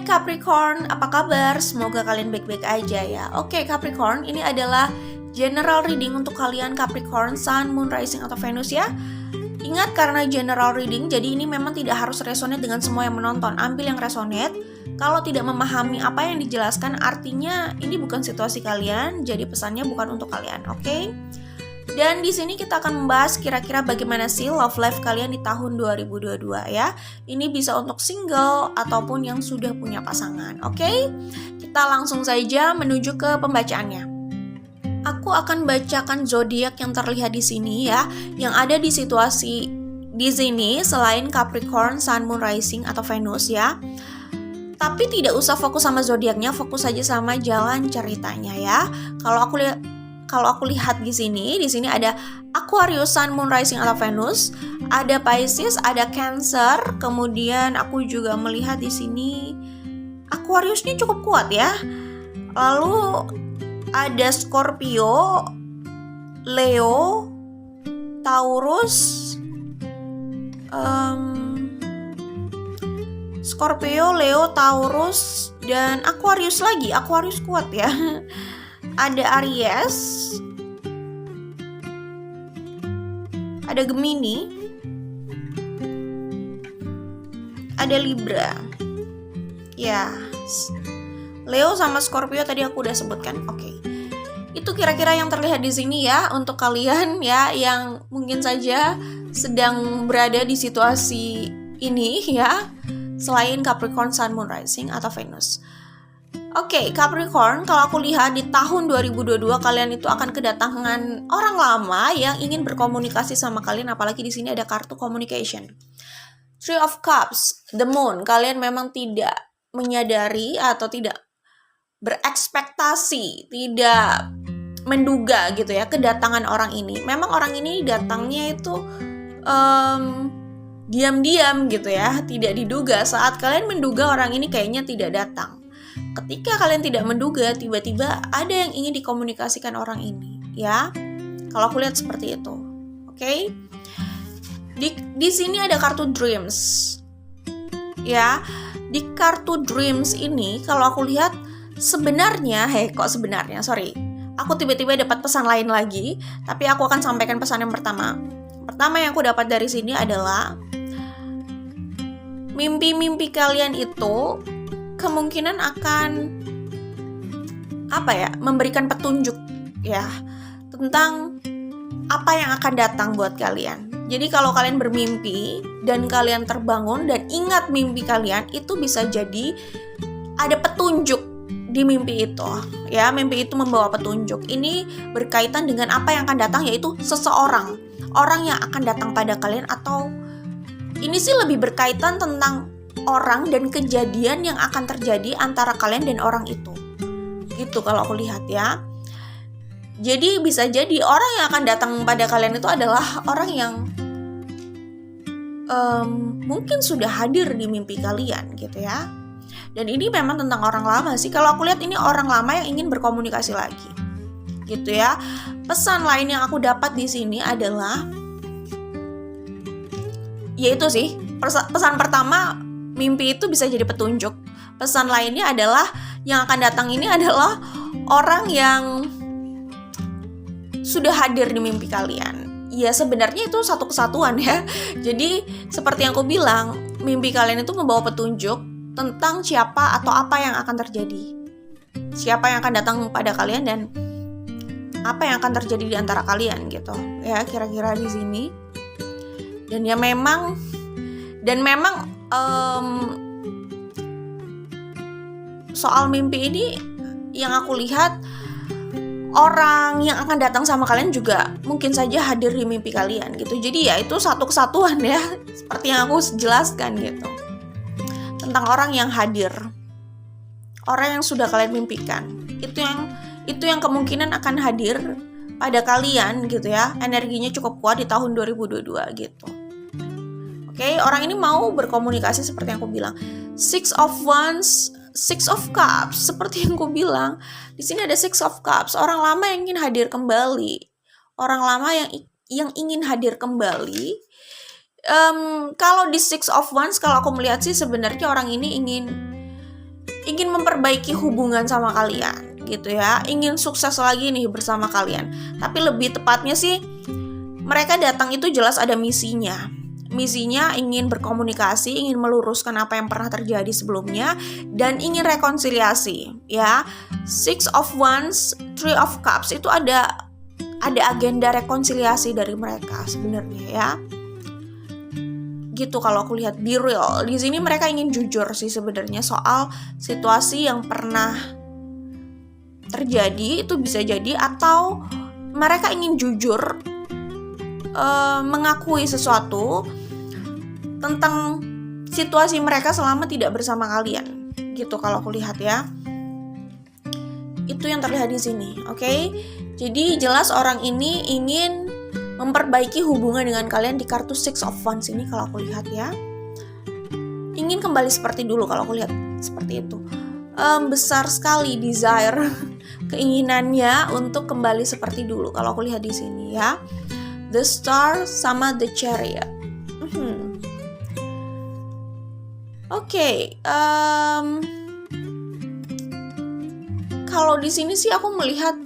Capricorn, apa kabar? Semoga kalian baik-baik aja ya. Oke Capricorn, ini adalah general reading untuk kalian Capricorn, Sun, Moon, Rising, atau Venus ya. Ingat karena general reading, jadi ini memang tidak harus resonate dengan semua yang menonton. Ambil yang resonate. Kalau tidak memahami apa yang dijelaskan, artinya ini bukan situasi kalian, jadi pesannya bukan untuk kalian, oke? Dan di sini kita akan membahas kira-kira bagaimana sih love life kalian di tahun 2022 ya. Ini bisa untuk single ataupun yang sudah punya pasangan, oke? Kita langsung saja menuju ke pembacaannya. Aku akan bacakan zodiak yang terlihat di sini ya, yang ada di situasi di sini selain Capricorn, Sun, Moon, Rising atau Venus ya. Tapi tidak usah fokus sama zodiaknya, fokus saja sama jalan ceritanya ya. Kalau aku lihat di sini ada Aquarius, Sun, Moon, Rising atau Venus, ada Pisces, ada Cancer, kemudian aku juga melihat di sini Aquariusnya cukup kuat ya. Lalu ada Scorpio, Leo, Taurus, Scorpio, Leo, Taurus, dan Aquarius lagi. Aquarius kuat ya. Ada Aries, ada Gemini, ada Libra. Ya, Leo sama Scorpio tadi aku udah sebutkan. Oke. Itu kira-kira yang terlihat di sini ya untuk kalian ya yang mungkin saja sedang berada di situasi ini ya, selain Capricorn, Sun, Moon, Rising atau Venus. Oke, Capricorn, kalau aku lihat di tahun 2022 kalian itu akan kedatangan orang lama yang ingin berkomunikasi sama kalian, apalagi di sini ada kartu communication. Three of Cups, the Moon, kalian memang tidak menyadari atau tidak berekspektasi, tidak menduga gitu ya kedatangan orang ini. Memang orang ini datangnya itu diam-diam gitu ya, tidak diduga. Saat kalian menduga orang ini kayaknya tidak datang. Ketika kalian tidak menduga, tiba-tiba ada yang ingin dikomunikasikan orang ini, ya. Kalau aku lihat seperti itu, oke? Di sini ada kartu Dreams, ya. Di kartu Dreams ini, kalau aku lihat sebenarnya, aku tiba-tiba dapat pesan lain lagi, tapi aku akan sampaikan pesan yang pertama. Pertama yang aku dapat dari sini adalah mimpi-mimpi kalian itu kemungkinan akan memberikan petunjuk ya tentang apa yang akan datang buat kalian. Jadi kalau kalian bermimpi dan kalian terbangun dan ingat mimpi kalian, itu bisa jadi ada petunjuk di mimpi itu ya. Mimpi itu membawa petunjuk. Ini berkaitan dengan apa yang akan datang, yaitu seseorang, orang yang akan datang pada kalian, atau ini sih lebih berkaitan tentang orang dan kejadian yang akan terjadi antara kalian dan orang itu. Gitu kalau aku lihat ya. Jadi bisa jadi orang yang akan datang pada kalian itu adalah orang yang mungkin sudah hadir di mimpi kalian gitu ya. Dan ini memang tentang orang lama sih. Kalau aku lihat ini orang lama yang ingin berkomunikasi lagi. Gitu ya. Pesan lain yang aku dapat di sini adalah yaitu sih pesan pertama, mimpi itu bisa jadi petunjuk. Pesan lainnya adalah yang akan datang ini adalah orang yang sudah hadir di mimpi kalian. Ya sebenarnya itu satu kesatuan ya. Jadi seperti yang aku bilang, mimpi kalian itu membawa petunjuk tentang siapa atau apa yang akan terjadi. Siapa yang akan datang pada kalian dan apa yang akan terjadi di antara kalian gitu. Ya kira-kira di sini. Dan memang soal mimpi ini yang aku lihat, orang yang akan datang sama kalian juga mungkin saja hadir di mimpi kalian gitu. Jadi ya itu satu kesatuan ya, seperti yang aku jelaskan gitu. Tentang orang yang hadir, orang yang sudah kalian mimpikan. Itu yang kemungkinan akan hadir pada kalian gitu ya. Energinya cukup kuat di tahun 2022 gitu. Oke, orang ini mau berkomunikasi seperti yang aku bilang. Six of Wands, Six of Cups, seperti yang aku bilang. Di sini ada Six of Cups, orang lama yang ingin hadir kembali. Orang lama yang ingin hadir kembali. Kalau di Six of Wands, kalau aku melihat sih sebenarnya orang ini ingin ingin memperbaiki hubungan sama kalian gitu ya, ingin sukses lagi nih bersama kalian. Tapi lebih tepatnya sih mereka datang itu jelas ada misinya. Misinya ingin berkomunikasi, ingin meluruskan apa yang pernah terjadi sebelumnya, dan ingin rekonsiliasi ya. Six of Wands, Three of Cups itu ada agenda rekonsiliasi dari mereka sebenarnya ya. Gitu kalau aku lihat. Be real. Di sini mereka ingin jujur sih sebenarnya soal situasi yang pernah terjadi, itu bisa jadi, atau mereka ingin jujur mengakui sesuatu tentang situasi mereka selama tidak bersama kalian. Gitu kalau aku lihat ya. Itu yang terlihat di sini, oke? Jadi jelas orang ini ingin memperbaiki hubungan dengan kalian di kartu Six of Wands ini kalau aku lihat ya. Ingin kembali seperti dulu kalau aku lihat seperti itu. Besar sekali desire, keinginannya untuk kembali seperti dulu kalau aku lihat di sini ya. The Star sama The Chariot. Oke, kalau di sini sih aku melihat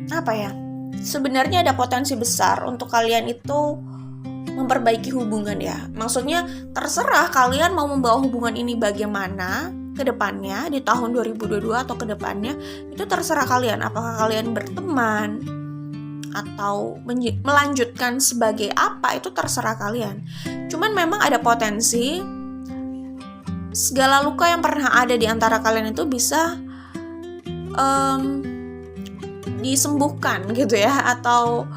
apa ya? Sebenarnya ada potensi besar untuk kalian itu memperbaiki hubungan ya. Maksudnya terserah kalian mau membawa hubungan ini bagaimana ke depannya di tahun 2022 atau ke depannya, itu terserah kalian. Apakah kalian berteman atau melanjutkan sebagai apa, itu terserah kalian. Cuman memang ada potensi segala luka yang pernah ada di antara kalian itu bisa disembuhkan gitu ya, atau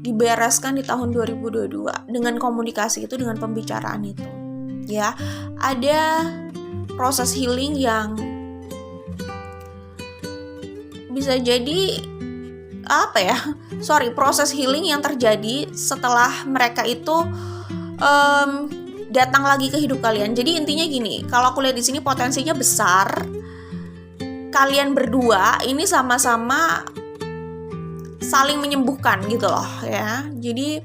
dibereskan di tahun 2022 dengan komunikasi itu, dengan pembicaraan itu ya. Ada proses healing yang bisa jadi proses healing yang terjadi setelah mereka itu datang lagi ke hidup kalian. Jadi intinya gini, kalau aku lihat di sini potensinya besar kalian berdua ini sama-sama saling menyembuhkan gitu loh ya. Jadi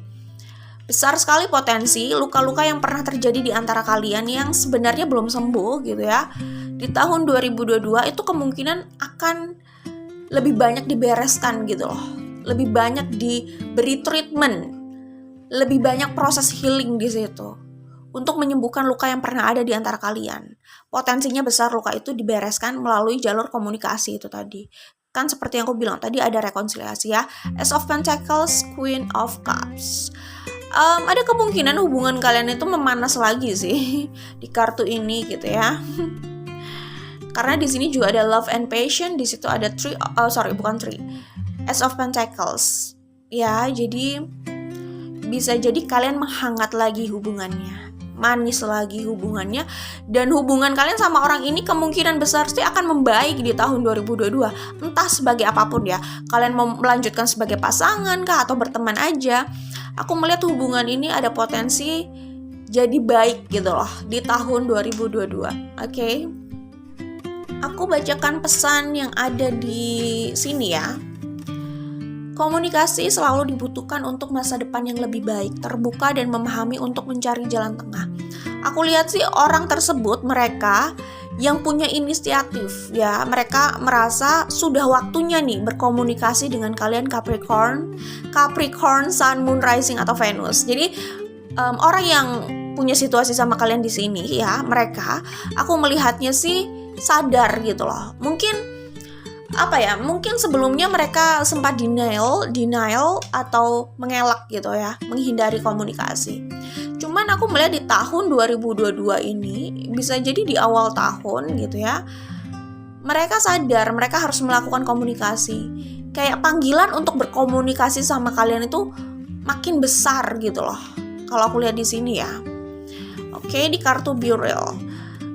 besar sekali potensi luka-luka yang pernah terjadi di antara kalian yang sebenarnya belum sembuh gitu ya. Di tahun 2022 itu kemungkinan akan lebih banyak dibereskan gitu loh. Lebih banyak diberi treatment. Lebih banyak proses healing di situ untuk menyembuhkan luka yang pernah ada di antara kalian. Potensinya besar luka itu dibereskan melalui jalur komunikasi itu tadi. Kan seperti yang aku bilang tadi, ada rekonsiliasi ya. Ace of Pentacles, Queen of Cups. Ada kemungkinan hubungan kalian itu memanas lagi sih di kartu ini gitu ya. Karena di sini juga ada Love and Passion, di situ ada Ace of Pentacles. Ya, jadi bisa jadi kalian menghangat lagi hubungannya, manis lagi hubungannya, dan hubungan kalian sama orang ini kemungkinan besar sih akan membaik di tahun 2022. Entah sebagai apapun ya, kalian mau melanjutkan sebagai pasangan kah atau berteman aja, aku melihat hubungan ini ada potensi jadi baik gitu loh di tahun 2022. Oke. Aku bacakan pesan yang ada di sini ya. Komunikasi selalu dibutuhkan untuk masa depan yang lebih baik, terbuka dan memahami untuk mencari jalan tengah. Aku lihat sih orang tersebut, mereka yang punya inisiatif ya, mereka merasa sudah waktunya nih berkomunikasi dengan kalian Capricorn, Sun, Moon, Rising atau Venus. Jadi orang yang punya situasi sama kalian di sini ya, mereka, aku melihatnya sih sadar gitu loh. Mungkin sebelumnya mereka sempat denial atau mengelak gitu ya, menghindari komunikasi. Cuman aku melihat di tahun 2022 ini, bisa jadi di awal tahun gitu ya, mereka sadar mereka harus melakukan komunikasi. Kayak panggilan untuk berkomunikasi sama kalian itu makin besar gitu loh. Kalau aku lihat di sini ya. Oke, di kartu Be Real.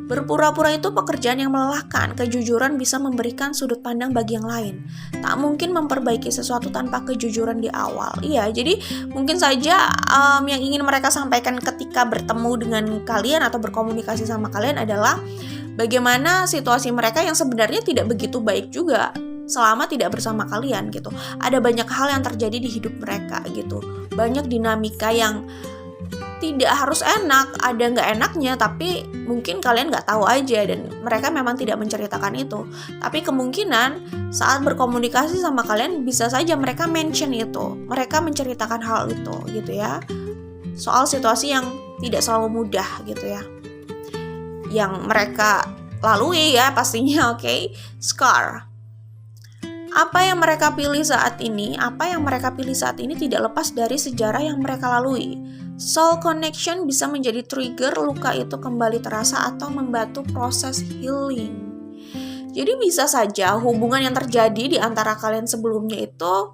Berpura-pura itu pekerjaan yang melelahkan. Kejujuran bisa memberikan sudut pandang bagi yang lain. Tak mungkin memperbaiki sesuatu tanpa kejujuran di awal. Iya, jadi mungkin saja yang ingin mereka sampaikan ketika bertemu dengan kalian atau berkomunikasi sama kalian adalah bagaimana situasi mereka yang sebenarnya tidak begitu baik juga selama tidak bersama kalian gitu. Ada banyak hal yang terjadi di hidup mereka gitu. Banyak dinamika yang tidak harus enak, ada nggak enaknya, tapi mungkin kalian nggak tahu aja dan mereka memang tidak menceritakan itu. Tapi kemungkinan saat berkomunikasi sama kalian bisa saja mereka mention itu, mereka menceritakan hal itu gitu ya, soal situasi yang tidak selalu mudah gitu ya, yang mereka lalui ya pastinya. Oke. Scar. Apa yang mereka pilih saat ini tidak lepas dari sejarah yang mereka lalui. Soul connection bisa menjadi trigger luka itu kembali terasa atau membantu proses healing. Jadi bisa saja hubungan yang terjadi di antara kalian sebelumnya itu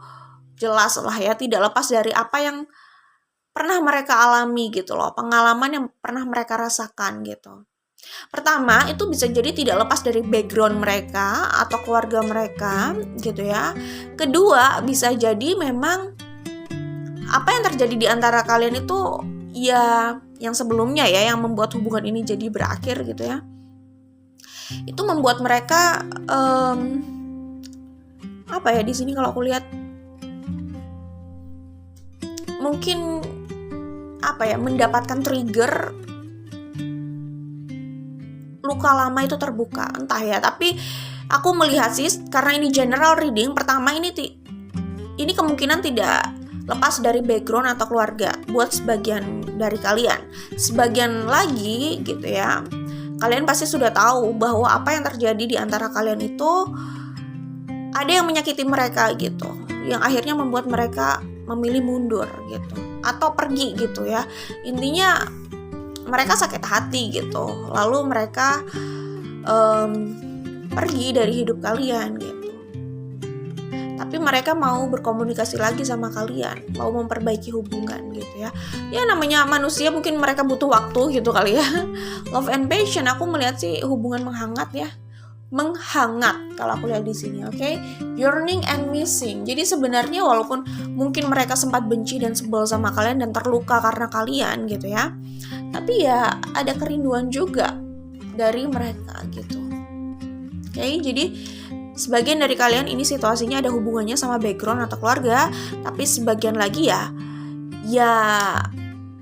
jelas lah ya, tidak lepas dari apa yang pernah mereka alami gitu loh, pengalaman yang pernah mereka rasakan gitu. Pertama, itu bisa jadi tidak lepas dari background mereka atau keluarga mereka gitu ya. Kedua, bisa jadi memang apa yang terjadi di antara kalian itu ya yang sebelumnya ya, yang membuat hubungan ini jadi berakhir gitu ya. Itu membuat mereka apa ya, di sini kalau aku lihat mungkin apa ya, mendapatkan trigger luka lama itu terbuka, entah ya. Tapi aku melihat sih, karena ini general reading, pertama ini kemungkinan tidak lepas dari background atau keluarga buat sebagian dari kalian. Sebagian lagi gitu ya, kalian pasti sudah tahu bahwa apa yang terjadi di antara kalian itu ada yang menyakiti mereka gitu, yang akhirnya membuat mereka memilih mundur gitu atau pergi gitu ya. Intinya mereka sakit hati gitu, lalu mereka pergi dari hidup kalian gitu. Tapi mereka mau berkomunikasi lagi sama kalian, mau memperbaiki hubungan gitu ya. Ya namanya manusia, mungkin mereka butuh waktu gitu kali ya. Love and passion, aku melihat sih hubungan menghangat ya. Menghangat kalau aku lihat di sini, oke? Yearning and missing. Jadi sebenarnya walaupun mungkin mereka sempat benci dan sebel sama kalian dan terluka karena kalian gitu ya, tapi ya ada kerinduan juga dari mereka gitu. Oke, jadi sebagian dari kalian ini situasinya ada hubungannya sama background atau keluarga, tapi sebagian lagi ya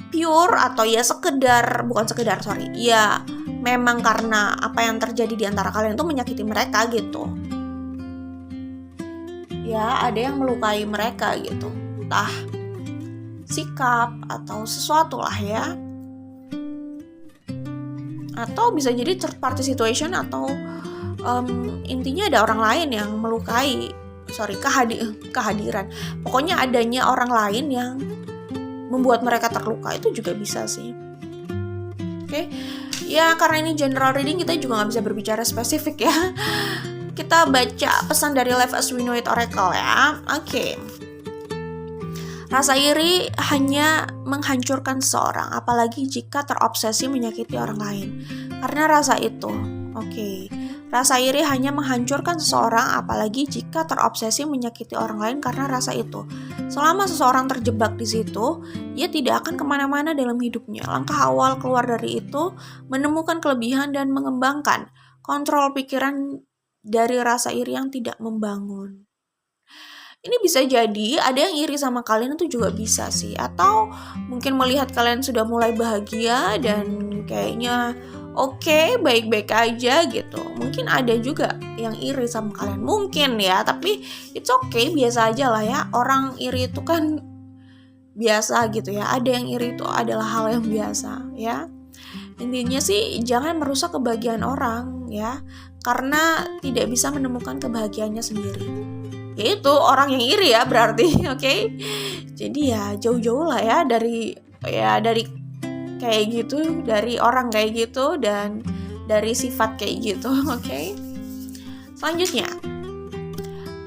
pure atau ya ya memang karena apa yang terjadi di antara kalian itu menyakiti mereka gitu. Ya ada yang melukai mereka gitu, entah sikap atau sesuatu lah ya. Atau bisa jadi third party situation atau intinya ada orang lain yang melukai, kehadiran. Pokoknya adanya orang lain yang membuat mereka terluka, itu juga bisa sih. Oke. Ya karena ini general reading, kita juga gak bisa berbicara spesifik ya. Kita baca pesan dari Life as We Know It Oracle ya. Oke. Rasa iri hanya menghancurkan seseorang, apalagi jika terobsesi menyakiti orang lain. Karena rasa itu, rasa iri hanya menghancurkan seseorang, apalagi jika terobsesi menyakiti orang lain karena rasa itu. Selama seseorang terjebak di situ, ia tidak akan kemana-mana dalam hidupnya. Langkah awal keluar dari itu, menemukan kelebihan dan mengembangkan kontrol pikiran dari rasa iri yang tidak membangun. Ini bisa jadi ada yang iri sama kalian, itu juga bisa sih. Atau mungkin melihat kalian sudah mulai bahagia dan kayaknya baik-baik aja gitu. Mungkin ada juga yang iri sama kalian, mungkin ya. Tapi it's biasa aja lah ya. Orang iri itu kan biasa gitu ya. Ada yang iri itu adalah hal yang biasa ya. Intinya sih jangan merusak kebahagiaan orang ya, karena tidak bisa menemukan kebahagiaannya sendiri. Yaitu orang yang iri ya berarti, oke? Jadi ya jauh-jauh lah ya dari kayak gitu, dari orang kayak gitu dan dari sifat kayak gitu, oke? Selanjutnya,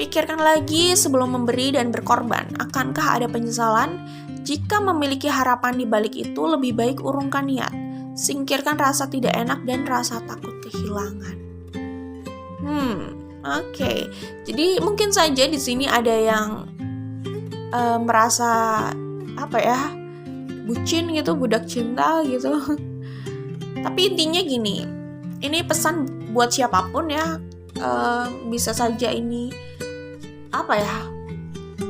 pikirkan lagi sebelum memberi dan berkorban. Akankah ada penyesalan? Jika memiliki harapan di balik itu, lebih baik urungkan niat. Singkirkan rasa tidak enak dan rasa takut kehilangan. Oke. Jadi mungkin saja di sini ada yang merasa bucin gitu, budak cinta gitu. Tapi intinya gini, ini pesan buat siapapun ya. Bisa saja ini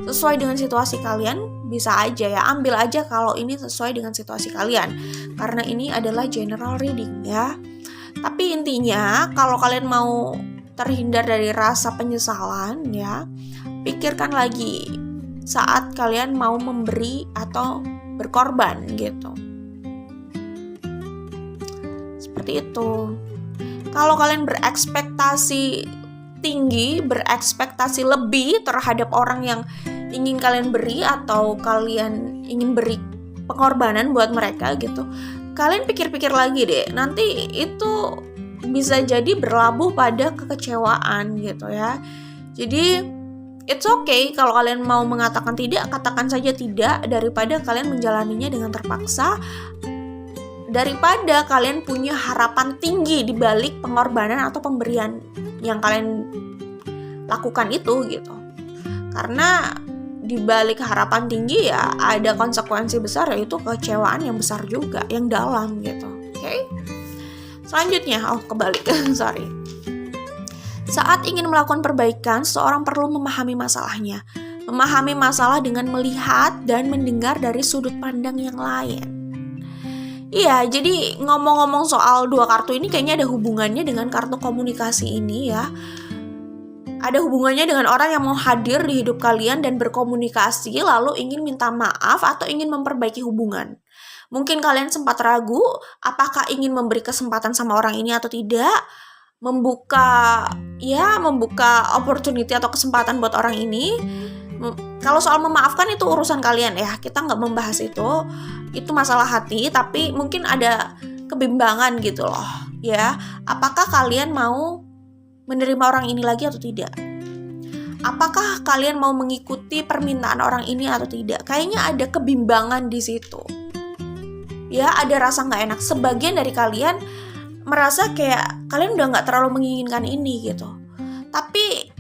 sesuai dengan situasi kalian. bisa aja ya, ambil aja kalau ini sesuai dengan situasi kalian, karena ini adalah general reading ya. Tapi intinya kalau kalian mau terhindar dari rasa penyesalan ya, pikirkan lagi saat kalian mau memberi atau berkorban gitu. Seperti itu. Kalau kalian berekspektasi tinggi, berekspektasi lebih terhadap orang yang ingin kalian beri atau kalian ingin beri pengorbanan buat mereka gitu, kalian pikir-pikir lagi deh, nanti itu bisa jadi berlabuh pada kekecewaan gitu ya. Jadi it's okay kalau kalian mau mengatakan tidak, katakan saja tidak, daripada kalian menjalaninya dengan terpaksa, daripada kalian punya harapan tinggi di balik pengorbanan atau pemberian yang kalian lakukan itu gitu. Karena di balik harapan tinggi ya ada konsekuensi besar, yaitu kekecewaan yang besar juga, yang dalam gitu. Oke? Selanjutnya, kebalik, sorry. Saat ingin melakukan perbaikan, seorang perlu memahami masalahnya. Memahami masalah dengan melihat dan mendengar dari sudut pandang yang lain. Iya, jadi ngomong-ngomong soal dua kartu ini kayaknya ada hubungannya dengan kartu komunikasi ini ya. Ada hubungannya dengan orang yang mau hadir di hidup kalian dan berkomunikasi lalu ingin minta maaf atau ingin memperbaiki hubungan. Mungkin kalian sempat ragu apakah ingin memberi kesempatan sama orang ini atau tidak, membuka opportunity atau kesempatan buat orang ini. Kalau soal memaafkan itu urusan kalian ya, kita nggak membahas itu masalah hati, tapi mungkin ada kebimbangan gitu loh ya, apakah kalian mau menerima orang ini lagi atau tidak, apakah kalian mau mengikuti permintaan orang ini atau tidak. Kayaknya ada kebimbangan di situ ya, ada rasa nggak enak. Sebagian dari kalian merasa kayak kalian udah nggak terlalu menginginkan ini gitu, tapi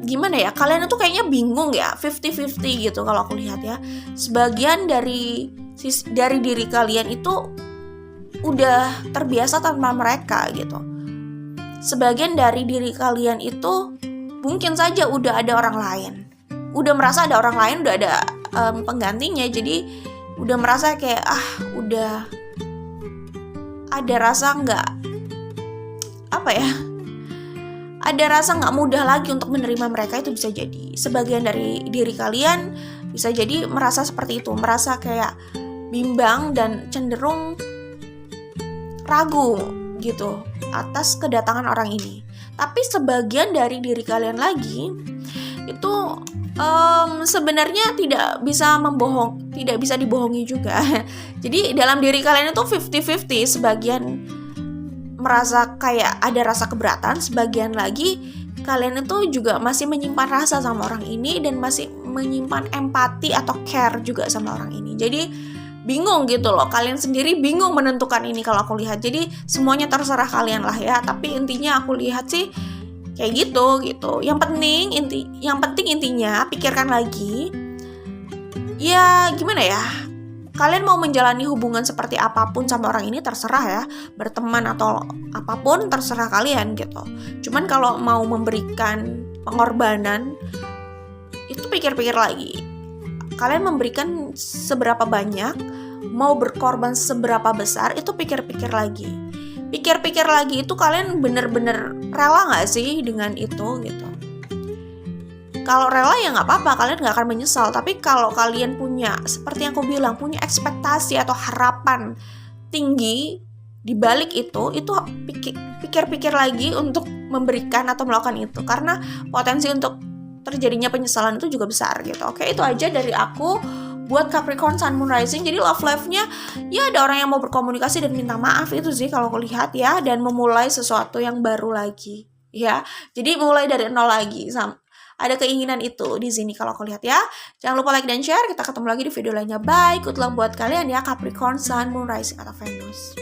gimana ya, kalian itu kayaknya bingung ya, 50-50 gitu kalau aku lihat ya. Sebagian dari diri kalian itu udah terbiasa tanpa mereka gitu. Sebagian dari diri kalian itu mungkin saja udah ada orang lain, udah merasa ada orang lain, udah ada penggantinya, jadi udah merasa kayak udah ada rasa ada rasa nggak mudah lagi untuk menerima mereka. Itu bisa jadi sebagian dari diri kalian bisa jadi merasa seperti itu, merasa kayak bimbang dan cenderung ragu gitu atas kedatangan orang ini. Tapi sebagian dari diri kalian lagi itu sebenarnya tidak bisa dibohongi juga. Jadi dalam diri kalian itu 50-50, sebagian merasa kayak ada rasa keberatan, sebagian lagi kalian itu juga masih menyimpan rasa sama orang ini dan masih menyimpan empati atau care juga sama orang ini. Jadi bingung gitu loh, kalian sendiri bingung menentukan ini kalau aku lihat. Jadi semuanya terserah kalian lah ya, tapi intinya aku lihat sih kayak gitu. Yang penting intinya pikirkan lagi. Ya gimana ya? Kalian mau menjalani hubungan seperti apapun sama orang ini terserah ya, berteman atau apapun terserah kalian gitu. Cuman kalau mau memberikan pengorbanan itu pikir-pikir lagi. Kalian memberikan seberapa banyak, mau berkorban seberapa besar, itu pikir-pikir lagi. Pikir-pikir lagi itu kalian bener-bener rela gak sih dengan itu gitu. Kalau rela ya gak apa-apa, kalian gak akan menyesal. Tapi kalau kalian punya, seperti yang aku bilang, punya ekspektasi atau harapan tinggi di balik itu pikir-pikir lagi untuk memberikan atau melakukan itu. Karena potensi untuk terjadinya penyesalan itu juga besar gitu. Oke, itu aja dari aku buat Capricorn Sun Moon Rising. Jadi love life-nya ya ada orang yang mau berkomunikasi dan minta maaf, itu sih kalau aku lihat ya, dan memulai sesuatu yang baru lagi ya. Jadi mulai dari nol lagi, ada keinginan itu di sini kalau aku lihat ya. Jangan lupa like dan share. Kita ketemu lagi di video lainnya. Bye. Good luck buat kalian ya Capricorn Sun Moon Rising atau Venus.